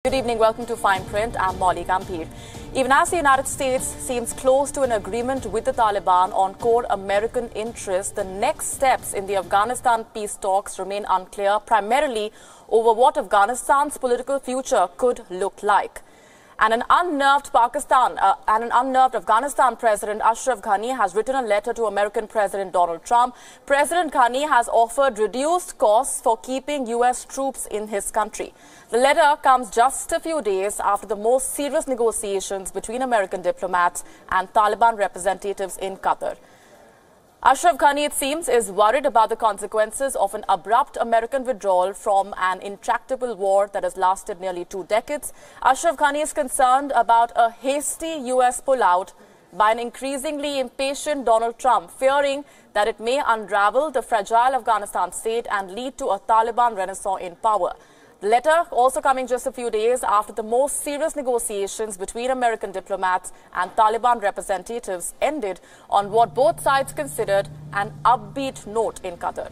Good evening. Welcome to Fine Print. I'm Molly Gambhir. Even as the United States seems close to an agreement with the Taliban on core American interests, the next steps in the Afghanistan peace talks remain unclear, primarily over what Afghanistan's political future could look like. And an unnerved Afghanistan President Ashraf Ghani has written a letter to American President Donald Trump. President Ghani has offered reduced costs for keeping U.S. troops in his country. The letter comes just a few days after the most serious negotiations between American diplomats and Taliban representatives in Qatar. Ashraf Ghani, it seems, is worried about the consequences of an abrupt American withdrawal from an intractable war that has lasted nearly 2 decades. Ashraf Ghani is concerned about a hasty U.S. pullout by an increasingly impatient Donald Trump, fearing that it may unravel the fragile Afghanistan state and lead to a Taliban renaissance in power. The letter also coming just a few days after the most serious negotiations between American diplomats and Taliban representatives ended on what both sides considered an upbeat note in Qatar.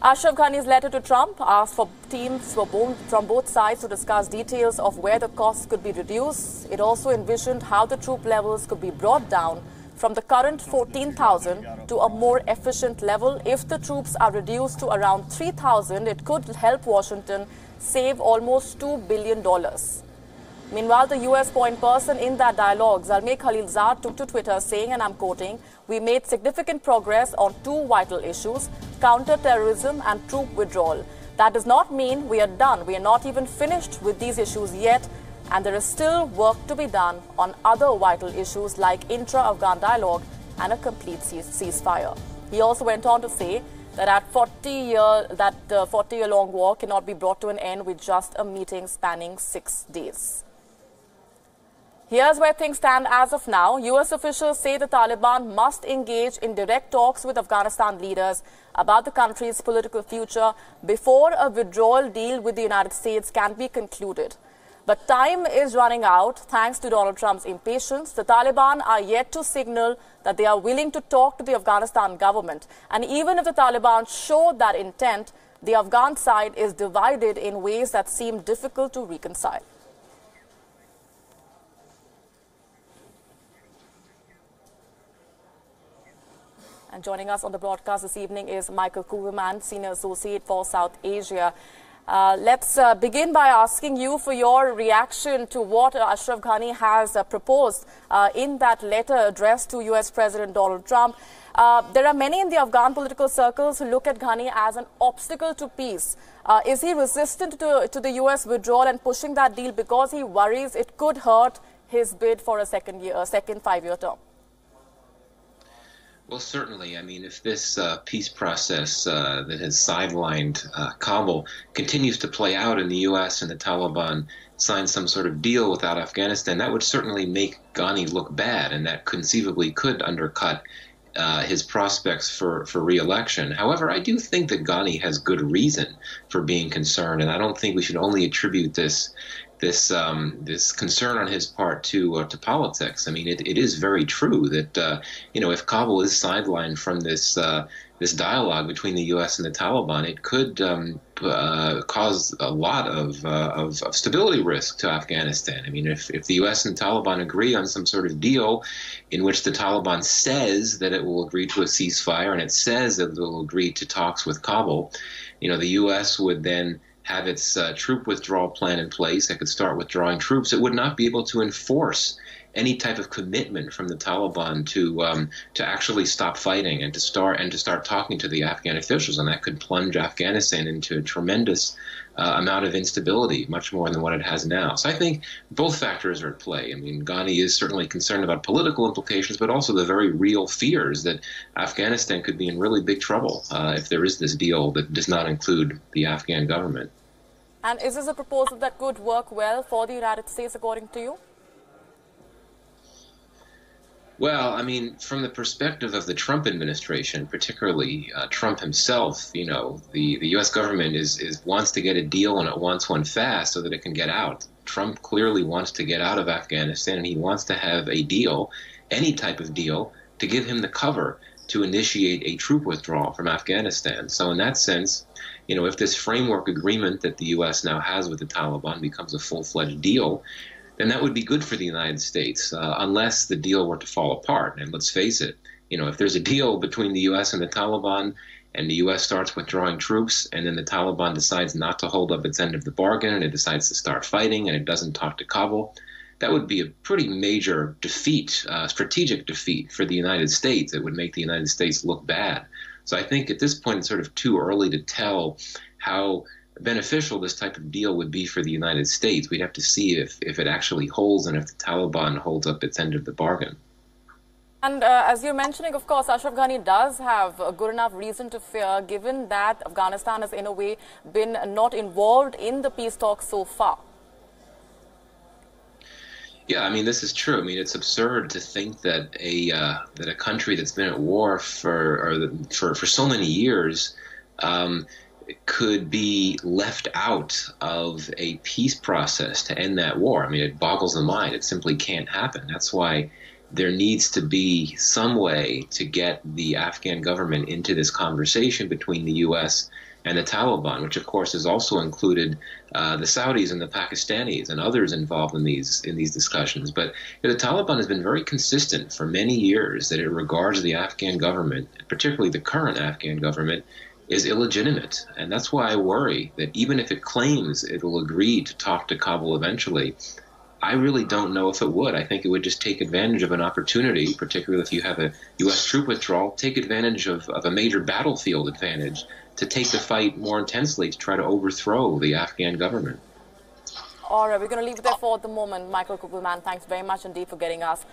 Ashraf Ghani's letter to Trump asked for teams from both sides to discuss details of where the costs could be reduced. It also envisioned how the troop levels could be brought down from the current 14,000 to a more efficient level. If the troops are reduced to around 3,000, it could help Washington save almost $2 billion. Meanwhile, the U.S. point person in that dialogue, Zalmay Khalilzad, took to Twitter saying, and I'm quoting, "We made significant progress on 2 vital issues, counter-terrorism and troop withdrawal. That does not mean we are done. We are not even finished with these issues yet. And there is still work to be done on other vital issues like intra-Afghan dialogue and a complete ceasefire." He also went on to say that the 40-year-long war cannot be brought to an end with just a meeting spanning 6 days. Here's where things stand as of now. U.S. officials say the Taliban must engage in direct talks with Afghanistan leaders about the country's political future before a withdrawal deal with the United States can be concluded. But time is running out thanks to Donald Trump's impatience. The Taliban are yet to signal that they are willing to talk to the Afghanistan government. And even if the Taliban show that intent, the Afghan side is divided in ways that seem difficult to reconcile. And joining us on the broadcast this evening is Michael Kuverman, Senior Associate for South Asia. Let's begin by asking you for your reaction to what Ashraf Ghani has proposed in that letter addressed to U.S. President Donald Trump. There are many in the Afghan political circles who look at Ghani as an obstacle to peace. Is he resistant to the U.S. withdrawal and pushing that deal because he worries it could hurt his bid for a second 5-year term? Well, certainly. I mean, if this peace process that has sidelined Kabul continues to play out in the U.S. and the Taliban sign some sort of deal without Afghanistan, that would certainly make Ghani look bad, and that conceivably could undercut his prospects for re-election. However, I do think that Ghani has good reason for being concerned, and I don't think we should only attribute this concern on his part to politics. I mean, it is very true that if Kabul is sidelined from this dialogue between the U.S. and the Taliban, it could cause a lot of stability risk to Afghanistan. I mean, if the U.S. and Taliban agree on some sort of deal in which the Taliban says that it will agree to a ceasefire and it says that it will agree to talks with Kabul, the U.S. would then have its troop withdrawal plan in place. It could start withdrawing troops. It would not be able to enforce any type of commitment from the Taliban to actually stop fighting and to start talking to the Afghan officials, and that could plunge Afghanistan into a tremendous amount of instability, much more than what it has now. So I think both factors are at play. I mean, Ghani is certainly concerned about political implications, but also the very real fears that Afghanistan could be in really big trouble if there is this deal that does not include the Afghan government. And is this a proposal that could work well for the United States, according to you? Well, I mean, from the perspective of the Trump administration, particularly Trump himself, the U.S. government wants to get a deal and it wants one fast so that it can get out. Trump clearly wants to get out of Afghanistan, and he wants to have a deal, any type of deal, to give him the cover to initiate a troop withdrawal from Afghanistan. So in that sense, if this framework agreement that the U.S. now has with the Taliban becomes a full-fledged deal, then that would be good for the United States, unless the deal were to fall apart. And let's face it, if there's a deal between the U.S. and the Taliban, and the U.S. starts withdrawing troops, and then the Taliban decides not to hold up its end of the bargain, and it decides to start fighting, and it doesn't talk to Kabul, that would be a pretty major defeat, strategic defeat for the United States. It would make the United States look bad. So I think at this point it's sort of too early to tell how beneficial this type of deal would be for the United States. We'd have to see if it actually holds and if the Taliban holds up its end of the bargain. And as you're mentioning, of course, Ashraf Ghani does have a good enough reason to fear, given that Afghanistan has in a way been not involved in the peace talks so far. Yeah, I mean, this is true. I mean, it's absurd to think that a country that's been at war for so many years could be left out of a peace process to end that war. I mean, it boggles the mind. It simply can't happen. That's why there needs to be some way to get the Afghan government into this conversation between the U.S. and the Taliban, which of course has also included the Saudis and the Pakistanis and others involved in these discussions. But the Taliban has been very consistent for many years that it regards the Afghan government, particularly the current Afghan government, is illegitimate. And that's why I worry that even if it claims it will agree to talk to Kabul eventually, I really don't know if it would. I think it would just take advantage of an opportunity, particularly if you have a U.S. troop withdrawal, take advantage of a major battlefield advantage to take the fight more intensely to try to overthrow the Afghan government. All right, we're going to leave it there for the moment. Michael Kugelman, thanks very much indeed for getting us.